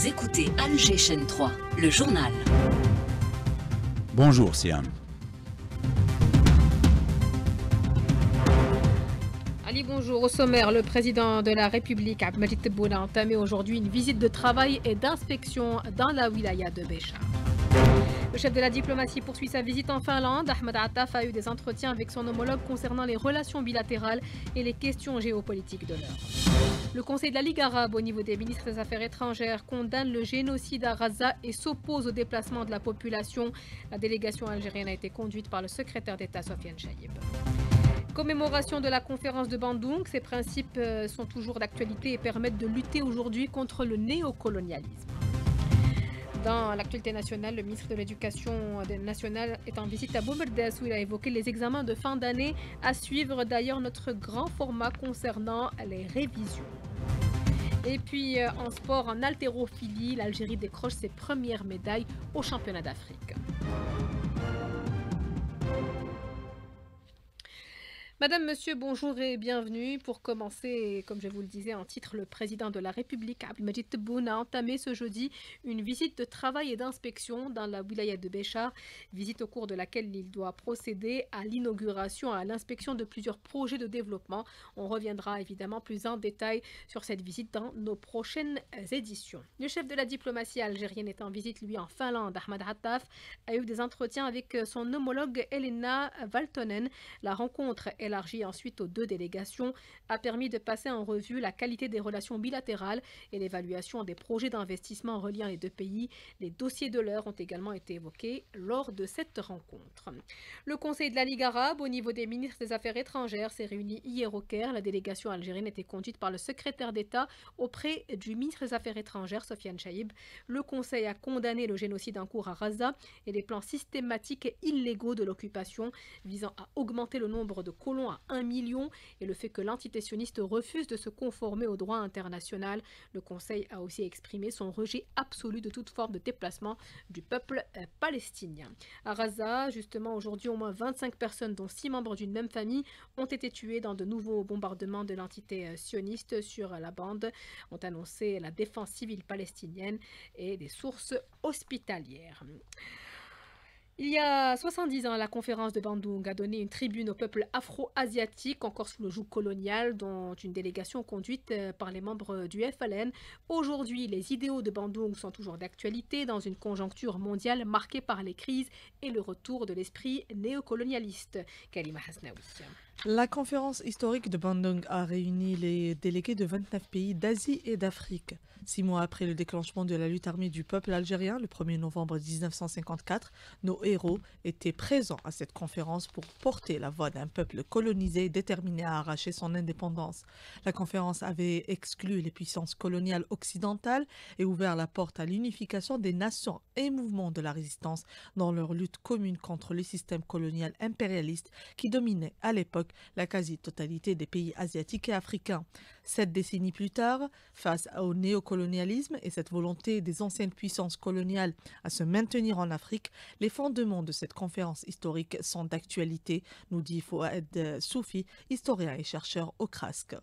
Vous écoutez Alger Chaîne 3, le journal. Bonjour Siam. Ali, bonjour. Au sommaire, le président de la République, Abdelmadjid Tebboune, a entamé aujourd'hui une visite de travail et d'inspection dans la wilaya de Béchar. Le chef de la diplomatie poursuit sa visite en Finlande. Ahmed Attaf a eu des entretiens avec son homologue concernant les relations bilatérales et les questions géopolitiques de l'heure. Le Conseil de la Ligue arabe au niveau des ministres des Affaires étrangères condamne le génocide à Gaza et s'oppose au déplacement de la population. La délégation algérienne a été conduite par le secrétaire d'État Sofiane Chaïb. Commémoration de la conférence de Bandung. Ces principes sont toujours d'actualité et permettent de lutter aujourd'hui contre le néocolonialisme. Dans l'actualité nationale, le ministre de l'Éducation nationale est en visite à Boumerdès où il a évoqué les examens de fin d'année. À suivre d'ailleurs notre grand format concernant les révisions. Et puis en sport, en haltérophilie, l'Algérie décroche ses premières médailles au championnat d'Afrique. Madame, monsieur, bonjour et bienvenue. Pour commencer, comme je vous le disais en titre, le président de la République, Abdelmadjid Tebboune, a entamé ce jeudi une visite de travail et d'inspection dans la wilaya de Béchar, visite au cours de laquelle il doit procéder à l'inauguration et à l'inspection de plusieurs projets de développement. On reviendra évidemment plus en détail sur cette visite dans nos prochaines éditions. Le chef de la diplomatie algérienne est en visite, lui, en Finlande. Ahmed Attaf a eu des entretiens avec son homologue Elena Valtonen. La rencontre élargie ensuite aux deux délégations, a permis de passer en revue la qualité des relations bilatérales et l'évaluation des projets d'investissement reliant les deux pays. Les dossiers de l'heure ont également été évoqués lors de cette rencontre. Le Conseil de la Ligue arabe au niveau des ministres des Affaires étrangères s'est réuni hier au Caire. La délégation algérienne était conduite par le secrétaire d'État auprès du ministre des Affaires étrangères, Sofiane Chaïb. Le Conseil a condamné le génocide en cours à Gaza et les plans systématiques et illégaux de l'occupation visant à augmenter le nombre de colons à 1 million et le fait que l'entité sioniste refuse de se conformer au droit international. Le Conseil a aussi exprimé son rejet absolu de toute forme de déplacement du peuple palestinien. À Gaza, justement, aujourd'hui, au moins 25 personnes, dont 6 membres d'une même famille, ont été tuées dans de nouveaux bombardements de l'entité sioniste sur la bande, ont annoncé la défense civile palestinienne et des sources hospitalières. Il y a 70 ans, la conférence de Bandung a donné une tribune au peuple afro-asiatique, encore sous le joug colonial, dont une délégation conduite par les membres du FLN. Aujourd'hui, les idéaux de Bandung sont toujours d'actualité dans une conjoncture mondiale marquée par les crises et le retour de l'esprit néocolonialiste. Kalima Hasnaoui. La conférence historique de Bandung a réuni les délégués de 29 pays d'Asie et d'Afrique. 6 mois après le déclenchement de la lutte armée du peuple algérien, le 1er novembre 1954, nos héros étaient présents à cette conférence pour porter la voix d'un peuple colonisé déterminé à arracher son indépendance. La conférence avait exclu les puissances coloniales occidentales et ouvert la porte à l'unification des nations et mouvements de la résistance dans leur lutte commune contre le système colonial impérialiste qui dominait à l'époque la quasi-totalité des pays asiatiques et africains. 7 décennies plus tard, face au néocolonialisme et cette volonté des anciennes puissances coloniales à se maintenir en Afrique, les fondements de cette conférence historique sont d'actualité, nous dit Fouad Soufi, historien et chercheur au CRASC.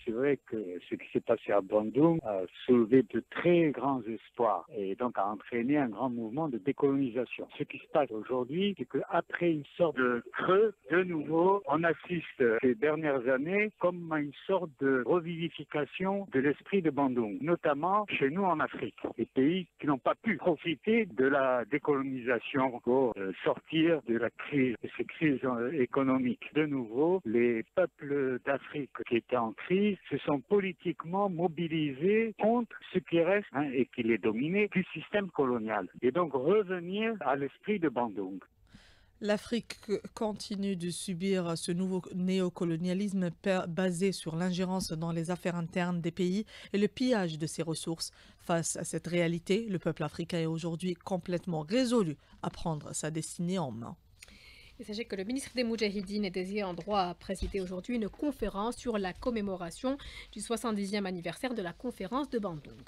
C'est vrai que ce qui s'est passé à Bandung a soulevé de très grands espoirs et donc a entraîné un grand mouvement de décolonisation. Ce qui se passe aujourd'hui, c'est qu'après une sorte de creux, de nouveau, on assiste ces dernières années comme à une sorte de revivification de l'esprit de Bandung, notamment chez nous en Afrique. Les pays qui n'ont pas pu profiter de la décolonisation pour sortir de la crise, de ces crises économiques. De nouveau, les peuples d'Afrique qui étaient en crise se sont politiquement mobilisés contre ce qui reste et qui les dominait du système colonial. Et donc revenir à l'esprit de Bandung. L'Afrique continue de subir ce nouveau néocolonialisme basé sur l'ingérence dans les affaires internes des pays et le pillage de ses ressources. Face à cette réalité, le peuple africain est aujourd'hui complètement résolu à prendre sa destinée en main. Et sachez que le ministre des Moudjahidines est désigné en droit à présider aujourd'hui une conférence sur la commémoration du 70e anniversaire de la conférence de Bandung.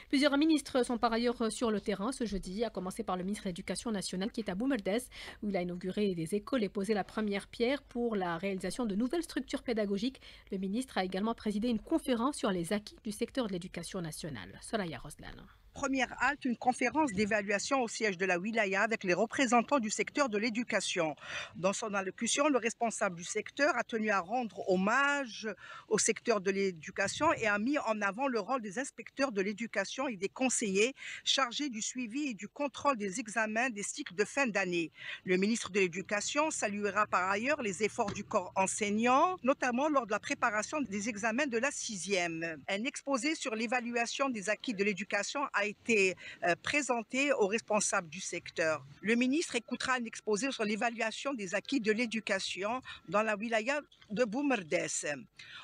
Plusieurs ministres sont par ailleurs sur le terrain ce jeudi, à commencer par le ministre de l'Éducation nationale qui est à Boumerdès, où il a inauguré des écoles et posé la première pierre pour la réalisation de nouvelles structures pédagogiques. Le ministre a également présidé une conférence sur les acquis du secteur de l'éducation nationale. Soraya Roslan. Première halte, une conférence d'évaluation au siège de la Wilaya avec les représentants du secteur de l'éducation. Dans son allocution, le responsable du secteur a tenu à rendre hommage au secteur de l'éducation et a mis en avant le rôle des inspecteurs de l'éducation et des conseillers chargés du suivi et du contrôle des examens des cycles de fin d'année. Le ministre de l'Éducation saluera par ailleurs les efforts du corps enseignant, notamment lors de la préparation des examens de la 6e. Un exposé sur l'évaluation des acquis de l'éducation a été présenté aux responsables du secteur. Le ministre écoutera un exposé sur l'évaluation des acquis de l'éducation dans la wilaya de Boumerdès.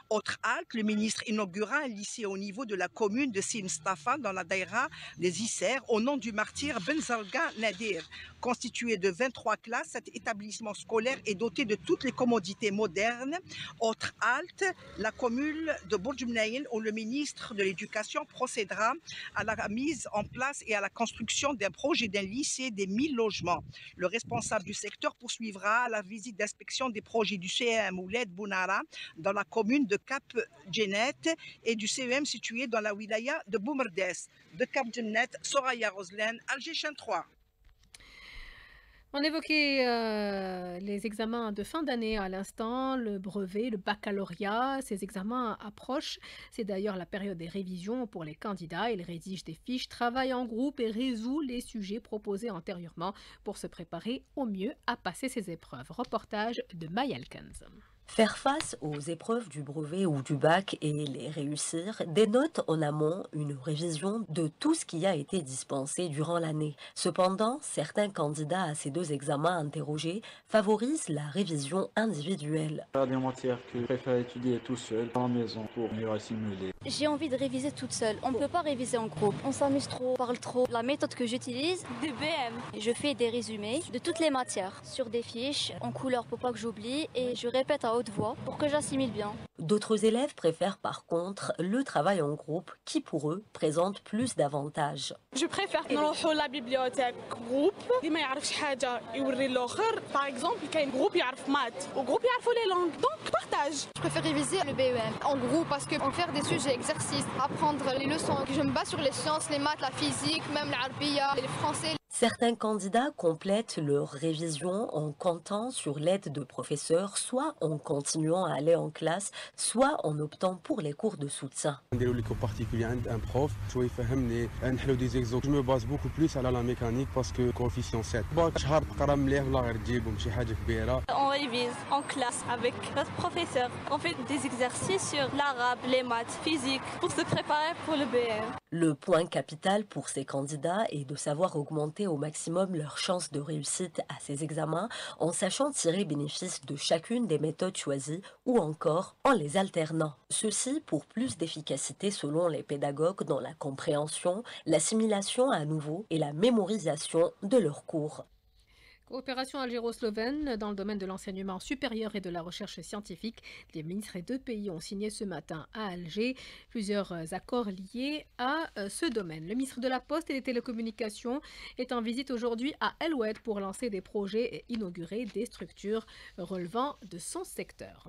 Autre halte, le ministre inaugurera un lycée au niveau de la commune de Sin Mustafa dans la daïra des Isser au nom du martyr Ben Zalga Nadir. Constitué de 23 classes, cet établissement scolaire est doté de toutes les commodités modernes. Autre halte, la commune de Bourg-Mnaïn où le ministre de l'Éducation procédera à la mise en place et à la construction d'un projet d'un lycée des 1000 logements. Le responsable du secteur poursuivra la visite d'inspection des projets du CEM Ouled Bounara dans la commune de Cap Djenet et du CEM situé dans la wilaya de Boumerdès. De Cap Djenet, Soraya Roslen, Alger Chaîne 3. On évoquait les examens de fin d'année à l'instant, le brevet, le baccalauréat. Ces examens approchent. C'est d'ailleurs la période des révisions pour les candidats. Ils rédigent des fiches, travaillent en groupe et résolvent les sujets proposés antérieurement pour se préparer au mieux à passer ces épreuves. Reportage de Mayal Kenz. Faire face aux épreuves du brevet ou du bac et les réussir dénote en amont une révision de tout ce qui a été dispensé durant l'année. Cependant, certains candidats à ces deux examens interrogés favorisent la révision individuelle. Il y a des matières que je préfère étudier tout seul, à la maison, pour mieux assimiler. J'ai envie de réviser toute seule. On ne peut pas réviser en groupe. On s'amuse trop, on parle trop. La méthode que j'utilise, des BM. Je fais des résumés de toutes les matières sur des fiches en couleur pour pas que j'oublie et je répète à haute voix pour que j'assimile bien. D'autres élèves préfèrent par contre le travail en groupe qui pour eux présente plus d'avantages. Je préfère نروحوا la bibliothèque groupe اللي ما يعرفش حاجة يوري الآخر. Par exemple, كاين groupe يعرف maths و groupe يعرفوا les langues. Donc partage. Je préfère réviser le BEM en groupe parce qu'on fait des sujets exercices, apprendre les leçons. Je me base sur les sciences, les maths, la physique, même l'arabiya, le français. Certains candidats complètent leur révision en comptant sur l'aide de professeurs, soit en continuant à aller en classe, soit en optant pour les cours de soutien. Un prof, je me base beaucoup plus à la mécanique parce que coefficient 7. On révise en classe avec notre professeur. On fait des exercices sur l'arabe, les maths, physique pour se préparer pour le BM. Le point capital pour ces candidats est de savoir augmenter au maximum leurs chances de réussite à ces examens en sachant tirer bénéfice de chacune des méthodes choisies ou encore en les alternant. Ceci pour plus d'efficacité selon les pédagogues dans la compréhension, l'assimilation à nouveau et la mémorisation de leurs cours. Coopération algéro-slovène dans le domaine de l'enseignement supérieur et de la recherche scientifique. Les ministres des deux pays ont signé ce matin à Alger plusieurs accords liés à ce domaine. Le ministre de la Poste et des Télécommunications est en visite aujourd'hui à El Oued pour lancer des projets et inaugurer des structures relevant de son secteur.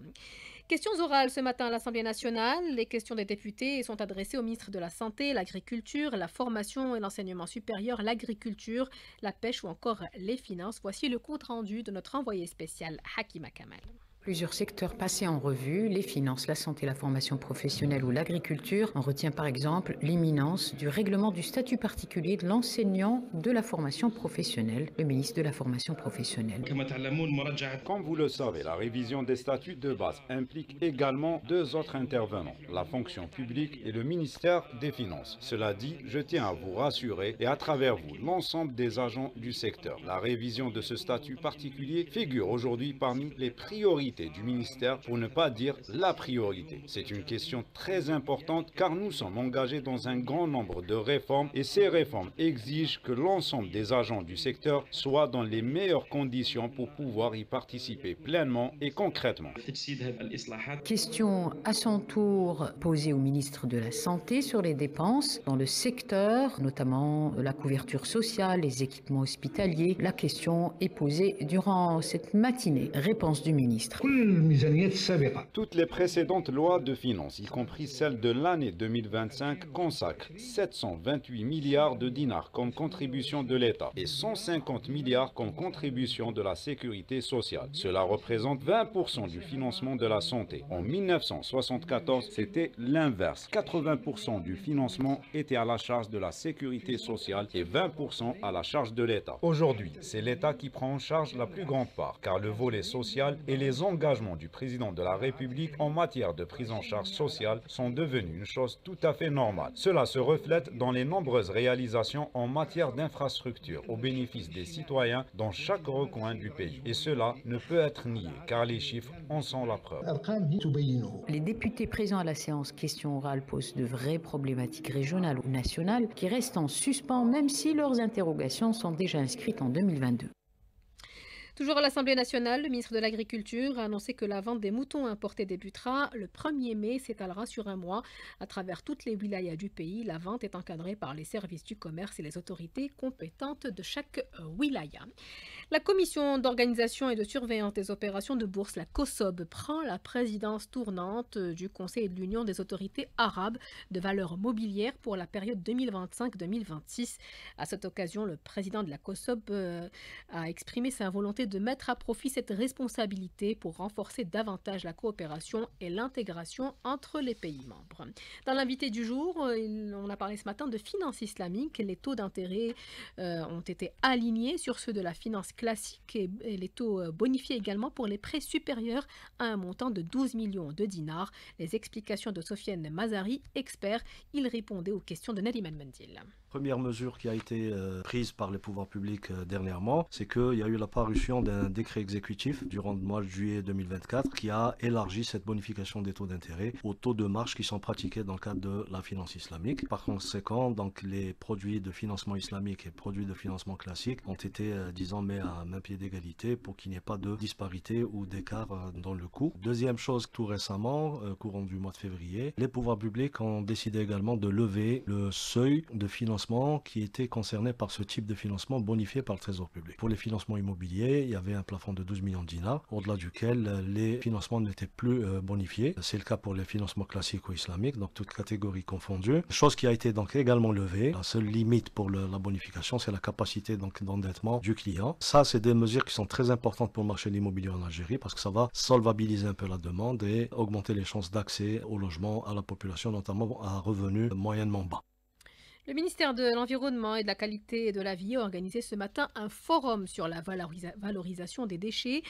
Questions orales ce matin à l'Assemblée nationale. Les questions des députés sont adressées au ministre de la Santé, l'Agriculture, la Formation et l'Enseignement supérieur, l'Agriculture, la Pêche ou encore les Finances. Voici le compte rendu de notre envoyé spécial Hakima Kamal. Plusieurs secteurs passés en revue, les finances, la santé, la formation professionnelle ou l'agriculture. On retient par exemple l'imminence du règlement du statut particulier de l'enseignant de la formation professionnelle, le ministre de la formation professionnelle. Comme vous le savez, la révision des statuts de base implique également deux autres intervenants, la fonction publique et le ministère des Finances. Cela dit, je tiens à vous rassurer et à travers vous, l'ensemble des agents du secteur. La révision de ce statut particulier figure aujourd'hui parmi les priorités du ministère, pour ne pas dire la priorité. C'est une question très importante car nous sommes engagés dans un grand nombre de réformes et ces réformes exigent que l'ensemble des agents du secteur soient dans les meilleures conditions pour pouvoir y participer pleinement et concrètement. Question à son tour posée au ministre de la Santé sur les dépenses dans le secteur, notamment la couverture sociale, les équipements hospitaliers. La question est posée durant cette matinée. Réponse du ministre. Toutes les précédentes lois de finances, y compris celle de l'année 2025, consacrent 728 milliards de dinars comme contribution de l'État et 150 milliards comme contribution de la sécurité sociale. Cela représente 20% du financement de la santé. En 1974, c'était l'inverse. 80% du financement était à la charge de la sécurité sociale et 20% à la charge de l'État. Aujourd'hui, c'est l'État qui prend en charge la plus grande part, car le volet social et les engagements du président de la République en matière de prise en charge sociale sont devenus une chose tout à fait normale. Cela se reflète dans les nombreuses réalisations en matière d'infrastructures au bénéfice des citoyens dans chaque recoin du pays. Et cela ne peut être nié, car les chiffres en sont la preuve. Les députés présents à la séance question orale posent de vraies problématiques régionales ou nationales qui restent en suspens même si leurs interrogations sont déjà inscrites en 2022. Toujours à l'Assemblée nationale, le ministre de l'Agriculture a annoncé que la vente des moutons importés débutera le 1er mai, s'étalera sur un mois. À travers toutes les wilayas du pays, la vente est encadrée par les services du commerce et les autorités compétentes de chaque wilaya. La commission d'organisation et de surveillance des opérations de bourse, la COSOB, prend la présidence tournante du Conseil de l'Union des autorités arabes de valeurs mobilières pour la période 2025-2026. À cette occasion, le président de la COSOB a exprimé sa volonté de mettre à profit cette responsabilité pour renforcer davantage la coopération et l'intégration entre les pays membres. Dans l'invité du jour, on a parlé ce matin de finance islamique. Les taux d'intérêt ont été alignés sur ceux de la finance classique et les taux bonifiés également pour les prêts supérieurs à un montant de 12 millions de dinars. Les explications de Sofiane Mazari, expert, il répondait aux questions de Nariman Mendil. Première mesure qui a été prise par les pouvoirs publics dernièrement, c'est qu'il y a eu la parution d'un décret exécutif durant le mois de juillet 2024 qui a élargi cette bonification des taux d'intérêt aux taux de marge qui sont pratiqués dans le cadre de la finance islamique. Par conséquent, donc, les produits de financement islamique et produits de financement classique ont été, disons, mis à un pied d'égalité pour qu'il n'y ait pas de disparité ou d'écart dans le coût. Deuxième chose, tout récemment, courant du mois de février, les pouvoirs publics ont décidé également de lever le seuil de financement qui était concerné par ce type de financement bonifié par le Trésor public. Pour les financements immobiliers, il y avait un plafond de 12 millions de dinars, au-delà duquel les financements n'étaient plus bonifiés. C'est le cas pour les financements classiques ou islamiques, donc toutes catégories confondues. Chose qui a été donc également levée. La seule limite pour la bonification, c'est la capacité donc d'endettement du client. Ça, c'est des mesures qui sont très importantes pour le marché de l'immobilier en Algérie parce que ça va solvabiliser un peu la demande et augmenter les chances d'accès au logement à la population, notamment à revenus moyennement bas. Le ministère de l'Environnement et de la Qualité de la Vie a organisé ce matin un forum sur la valorisation des déchets.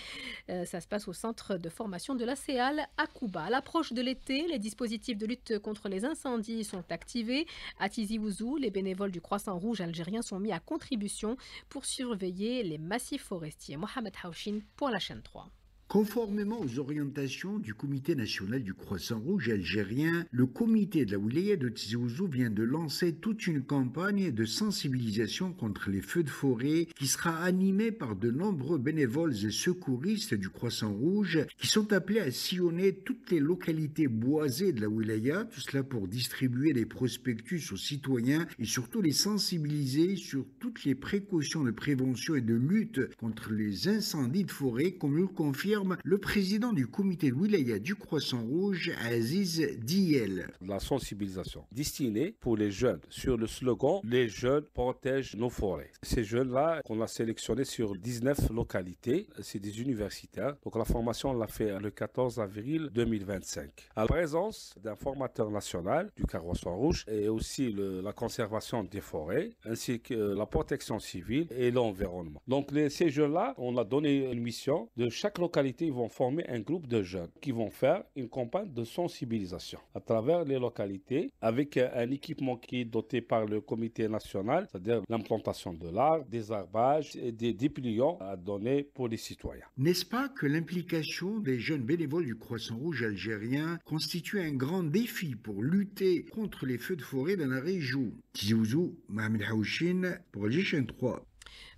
Ça se passe au centre de formation de la CEAL à Kouba. À l'approche de l'été, les dispositifs de lutte contre les incendies sont activés. À Tizi Ouzou, les bénévoles du Croissant Rouge algérien sont mis à contribution pour surveiller les massifs forestiers. Mohamed Haouchin pour la chaîne 3. Conformément aux orientations du Comité national du Croissant Rouge algérien, le comité de la wilaya de Tizi Ouzou vient de lancer toute une campagne de sensibilisation contre les feux de forêt qui sera animée par de nombreux bénévoles et secouristes du Croissant Rouge qui sont appelés à sillonner toutes les localités boisées de la wilaya, tout cela pour distribuer des prospectus aux citoyens et surtout les sensibiliser sur toutes les précautions de prévention et de lutte contre les incendies de forêt, comme le confirme le président du comité de wilaya du Croissant Rouge, Aziz Diel. La sensibilisation destinée pour les jeunes sur le slogan « Les jeunes protègent nos forêts ». Ces jeunes-là, on a sélectionné sur 19 localités, c'est des universitaires. Donc la formation, on l'a fait le 14 avril 2025. À la présence d'un formateur national du Croissant Rouge et aussi la conservation des forêts, ainsi que la protection civile et l'environnement. Donc ces jeunes-là, on a donné une mission de chaque localité. Ils vont former un groupe de jeunes qui vont faire une campagne de sensibilisation à travers les localités avec un équipement qui est doté par le comité national, c'est-à-dire l'implantation de l'arbre, des arbages et des dépliants à donner pour les citoyens. N'est-ce pas que l'implication des jeunes bénévoles du Croissant Rouge algérien constitue un grand défi pour lutter contre les feux de forêt dans la région? Tizi Ouzou, Mohamed Haouchin pour Alger 3.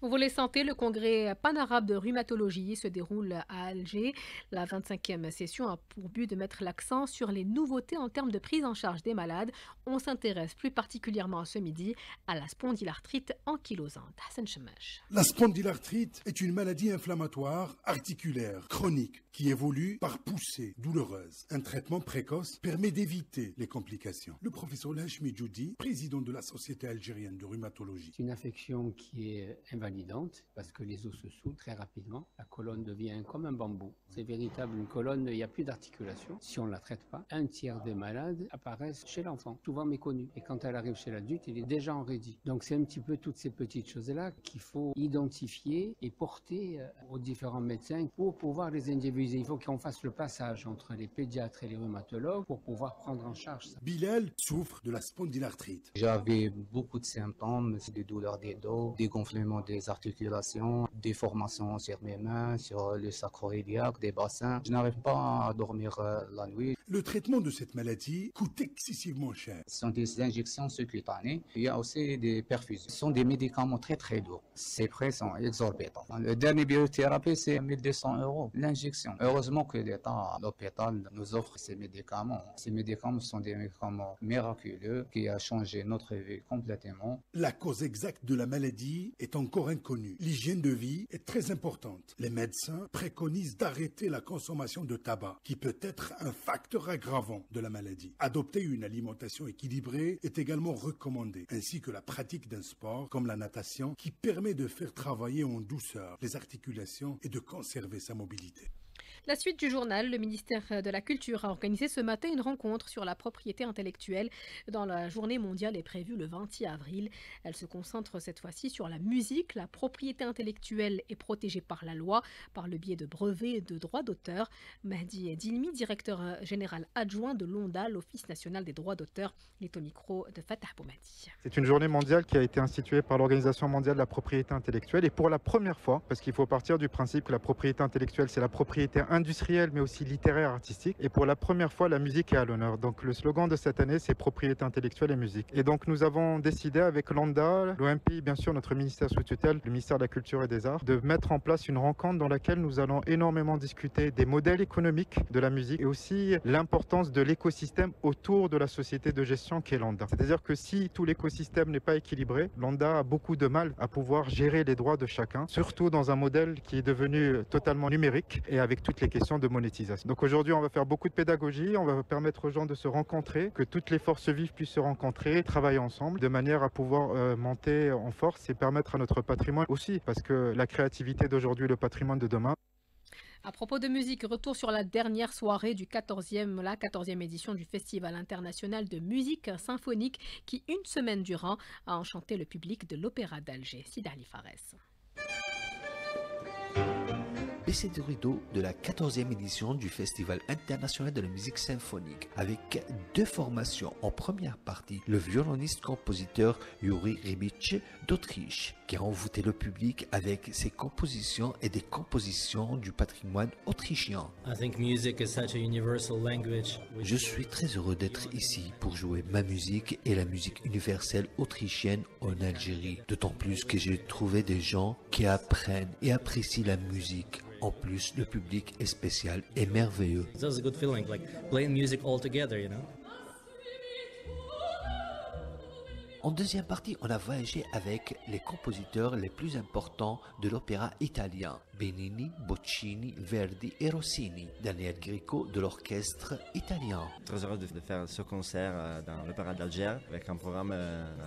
Au volet santé, le congrès panarabe de rhumatologie se déroule à Alger. La 25e session a pour but de mettre l'accent sur les nouveautés en termes de prise en charge des malades. On s'intéresse plus particulièrement ce midi à la spondylarthrite ankylosante. Hassan Chemash. La spondylarthrite est une maladie inflammatoire articulaire chronique qui évolue par poussée douloureuse. Un traitement précoce permet d'éviter les complications. Le professeur Lachmi Djoudi, président de la Société algérienne de rhumatologie. C'est une affection qui est invalidante parce que les os se soudent très rapidement. La colonne devient comme un bambou. C'est véritable une colonne, il n'y a plus d'articulation. Si on ne la traite pas, un tiers des malades apparaissent chez l'enfant, souvent méconnus. Et quand elle arrive chez l'adulte, il est déjà enraidi. Donc c'est un petit peu toutes ces petites choses-là qu'il faut identifier et porter aux différents médecins pour pouvoir les individualiser. Il faut qu'on fasse le passage entre les pédiatres et les rhumatologues pour pouvoir prendre en charge ça. Bilal souffre de la spondylarthrite. J'avais beaucoup de symptômes, des douleurs des dos, des gonflements des articulations, des formations sur mes mains, sur le sacro-iliaque, des bassins. Je n'arrive pas à dormir la nuit. Le traitement de cette maladie coûte excessivement cher. Ce sont des injections sous-cutanées. Il y a aussi des perfusions. Ce sont des médicaments très très lourds. Ces prix sont exorbitants. Le dernier biothérapie, c'est 1200 € l'injection. Heureusement que l'État, l'hôpital, nous offre ces médicaments. Ces médicaments sont des médicaments miraculeux qui ont changé notre vie complètement. La cause exacte de la maladie est encore inconnue. L'hygiène de vie est très importante. Les médecins préconisent d'arrêter la consommation de tabac, qui peut être un facteur aggravant de la maladie. Adopter une alimentation équilibrée est également recommandé, ainsi que la pratique d'un sport comme la natation, qui permet de faire travailler en douceur les articulations et de conserver sa mobilité. La suite du journal, le ministère de la Culture a organisé ce matin une rencontre sur la propriété intellectuelle dans la journée mondiale est prévue le 20 avril. Elle se concentre cette fois-ci sur la musique. La propriété intellectuelle est protégée par la loi par le biais de brevets et de droits d'auteur. Mahdi Dilmi, directeur général adjoint de l'ONDA, l'Office national des droits d'auteur, est au micro de Fatah Boumadi. C'est une journée mondiale qui a été instituée par l'Organisation mondiale de la propriété intellectuelle et pour la première fois, parce qu'il faut partir du principe que la propriété intellectuelle c'est la propriété industrielle mais aussi littéraire artistique et pour la première fois la musique est à l'honneur. Donc le slogan de cette année c'est propriété intellectuelle et musique. Et donc nous avons décidé avec l'ONDA, l'OMPI bien sûr notre ministère sous tutelle, le ministère de la Culture et des Arts, de mettre en place une rencontre dans laquelle nous allons énormément discuter des modèles économiques de la musique et aussi l'importance de l'écosystème autour de la société de gestion qu'est l'ONDA. C'est-à-dire que si tout l'écosystème n'est pas équilibré, l'ONDA a beaucoup de mal à pouvoir gérer les droits de chacun, surtout dans un modèle qui est devenu totalement numérique et avec toutes les questions de monétisation. Donc aujourd'hui on va faire beaucoup de pédagogie, on va permettre aux gens de se rencontrer, que toutes les forces vives puissent se rencontrer, travailler ensemble de manière à pouvoir monter en force et permettre à notre patrimoine aussi, parce que la créativité d'aujourd'hui, le patrimoine de demain. À propos de musique, retour sur la dernière soirée du 14e édition du Festival international de musique symphonique qui, une semaine durant, a enchanté le public de l'Opéra d'Alger. Sidali Fares. Baisser de rideau de la 14e édition du Festival international de la musique symphonique avec deux formations. En première partie, le violoniste-compositeur Yuri Ribic d'Autriche qui a envoûté le public avec ses compositions et des compositions du patrimoine autrichien. Je suis très heureux d'être ici pour jouer ma musique et la musique universelle autrichienne en Algérie. D'autant plus que j'ai trouvé des gens qui apprennent et apprécient la musique. En plus, le public est spécial et merveilleux. En deuxième partie, on a voyagé avec les compositeurs les plus importants de l'opéra italien. Bellini, Bocchini, Verdi et Rossini. Daniel Grieco de l'orchestre italien. Très heureux de faire ce concert dans l'opéra d'Alger avec un programme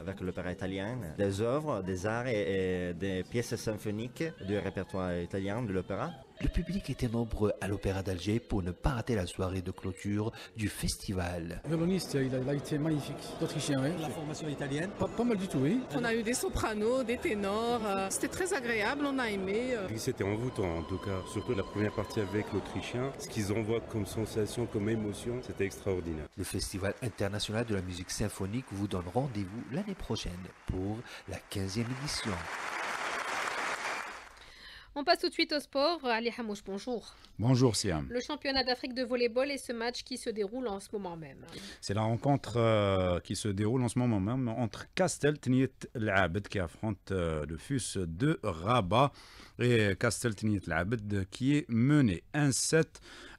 avec l'opéra italien. Des œuvres, des arts et des pièces symphoniques du répertoire italien de l'opéra. Le public était nombreux à l'Opéra d'Alger pour ne pas rater la soirée de clôture du festival. Le violoniste, il a été magnifique, d'Autrichien. Oui. La formation italienne pas mal du tout, oui. On a eu des sopranos, des ténors, c'était très agréable, on a aimé. C'était envoûtant en tout cas, surtout la première partie avec l'Autrichien. Ce qu'ils envoient comme sensation, comme émotion, c'était extraordinaire. Le Festival international de la musique symphonique vous donne rendez-vous l'année prochaine pour la 15e édition. On passe tout de suite au sport. Ali Hamouche, bonjour. Bonjour Siam. Le championnat d'Afrique de volleyball et ce match qui se déroule en ce moment même. C'est la rencontre qui se déroule en ce moment même entre Castel Tniet L'Abed qui affronte le FUS de Rabat et Castel Tniet L'Abed qui est mené 1-7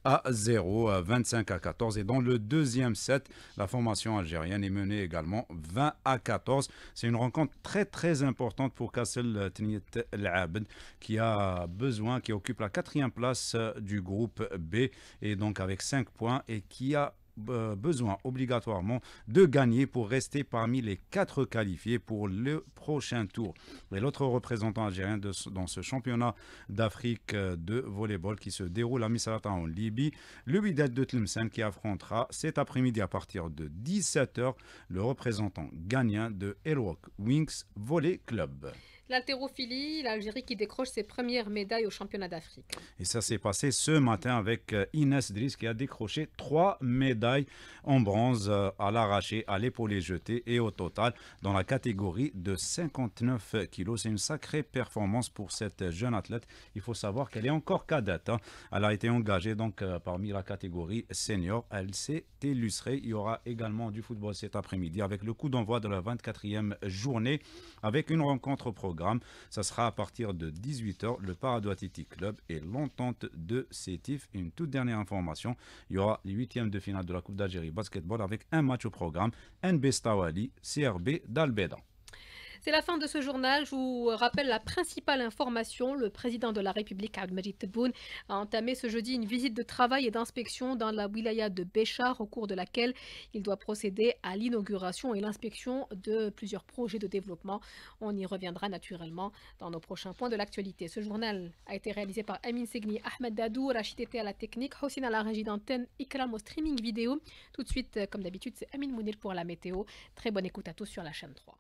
à 0, 25 à 14. Et dans le deuxième set, la formation algérienne est menée également 20 à 14. C'est une rencontre très importante pour Castel Tniet L'Abed qui occupe la 4e place du groupe B et donc avec 5 points et qui a besoin obligatoirement de gagner pour rester parmi les 4 qualifiés pour le prochain tour. Et l'autre représentant algérien dans ce championnat d'Afrique de volleyball qui se déroule à Misrata en Libye, le Wydad de Tlemcen qui affrontera cet après-midi à partir de 17h le représentant ghanéen de Elwok Wings Volley Club. L'haltérophilie, l'Algérie qui décroche ses premières médailles au championnat d'Afrique. Et ça s'est passé ce matin avec Inès Driss qui a décroché 3 médailles en bronze à l'arraché, à l'épaulé jeté et au total dans la catégorie de 59 kilos. C'est une sacrée performance pour cette jeune athlète. Il faut savoir qu'elle est encore cadette. Elle a été engagée donc parmi la catégorie senior. Elle s'est illustrée. Il y aura également du football cet après-midi avec le coup d'envoi de la 24e journée avec une rencontre au programme. Ça sera à partir de 18h, le Parado Athletic Club et l'entente de Sétif. Une toute dernière information, il y aura les 8e de finale de la Coupe d'Algérie basketball avec un match au programme, NB Stawali, CRB d'Albeda. C'est la fin de ce journal. Je vous rappelle la principale information. Le président de la République, Abdelmajid Tebboune, a entamé ce jeudi une visite de travail et d'inspection dans la wilaya de Béchar, au cours de laquelle il doit procéder à l'inauguration et l'inspection de plusieurs projets de développement. On y reviendra naturellement dans nos prochains points de l'actualité. Ce journal a été réalisé par Amin Segni, Ahmed Dadou, Rachid Tete à la technique, Hossein à la régie d'antenne, Ikram au streaming vidéo. Tout de suite, comme d'habitude, c'est Amin Mounir pour la météo. Très bonne écoute à tous sur la chaîne 3.